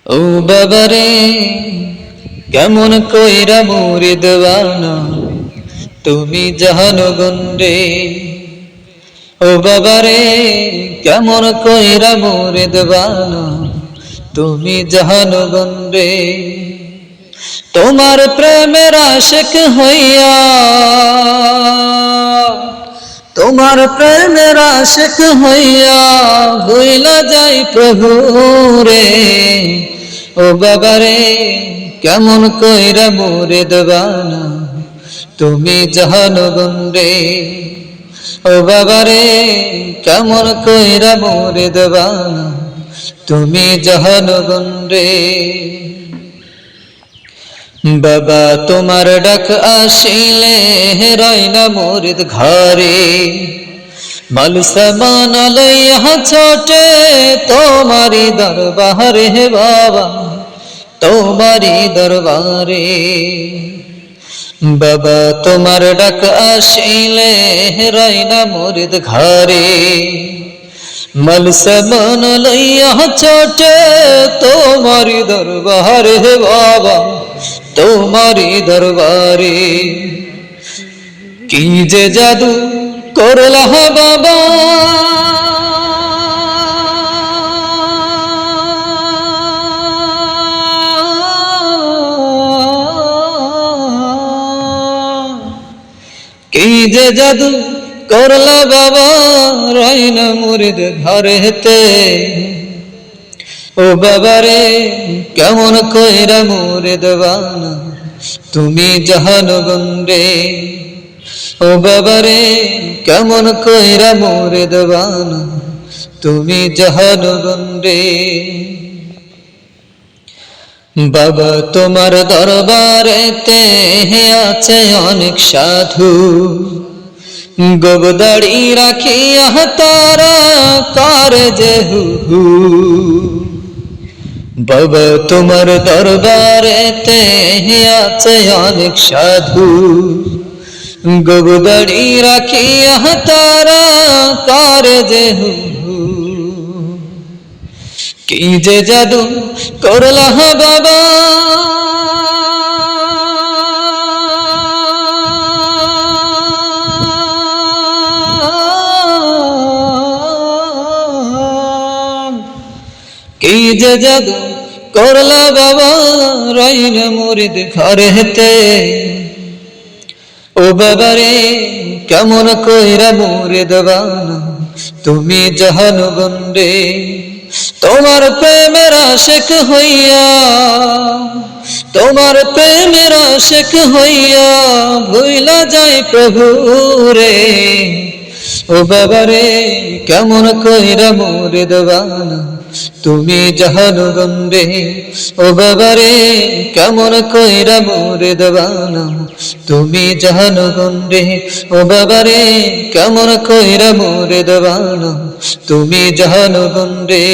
ও বাবারে কেমন কইরা মুরি দেওয়ানা তুমি জানো গন্ডে। ও বাবারে কেমন কইরা মুরি দেওয়ানা তুমি জানো গন্ডে। তোমার প্রেমের আশিক হইয়া, তোমার প্রেমের আশিক হইয়া ভুইলা যাই প্রভু রে। ও বাবারে কেমন কইরা মুরি দেওয়ানা তুমি জানো গন্ডে। ও বাবারে কেমন কইরা মুরি দেওয়ানা তুমি জানো গন্ডে। বাবা তোমার ডাক আসিলে রয় না মুরিদ ঘরে, মাল সামান লইয়া ছোটে তোমারি দরবারে। হে বাবা তোমারি দরবারে, বাবা তোমার ডাক আসিলে রয় না মুরিদ ঘরে, মাল সামান লইয়া ছোটে তোমারি দরবারে। হে বাবা তোমারি দরবারে কি যে জাদু করলা বাবা, কি যে জাদু করলা বাবা রাইনা মুরিদ ঘরেতে। ও বাবারে কেমন কইরা মুরি দেওয়ানা তুমি জানো গন্ডে। ও বাবারে কেমন কইরা মুরি দেওয়ানা তুমি জানো গন্ডে। বাবা তোমার দরবারেতে আছে অনেক সাধু, গোবদাড়ি রাখিয়া তারা করে যে হু হু। বাবা তোমার দরবারেতে আছে অনেক সাধু, গোবদাড়ি রাখিয়া তারা করে যে হু হু। কি যে জাদু করলা বাবা, কি যে জাদু করলা বাবা রাইনা মুরিদ ঘরেতে। ও বাবারে কেমন কইরা মুরি দেওয়ানা তুমি জানো গন্ডে। তোমার প্রেমের আশিক হইয়া, তোমার প্রেমের আশিক হইয়া ভুইলা যাই প্রভু রে। ও বাবারে কেমন কইরা মুরি দেওয়ানা তুমি জানো গন্ডে। ও বাবারে কেমন কইরা মুরি দেওয়ানা তুমি জানো গন্ডে। ও বাবারে কেমন কইরা মুরি দেওয়ানা তুমি জানো গন্ডে।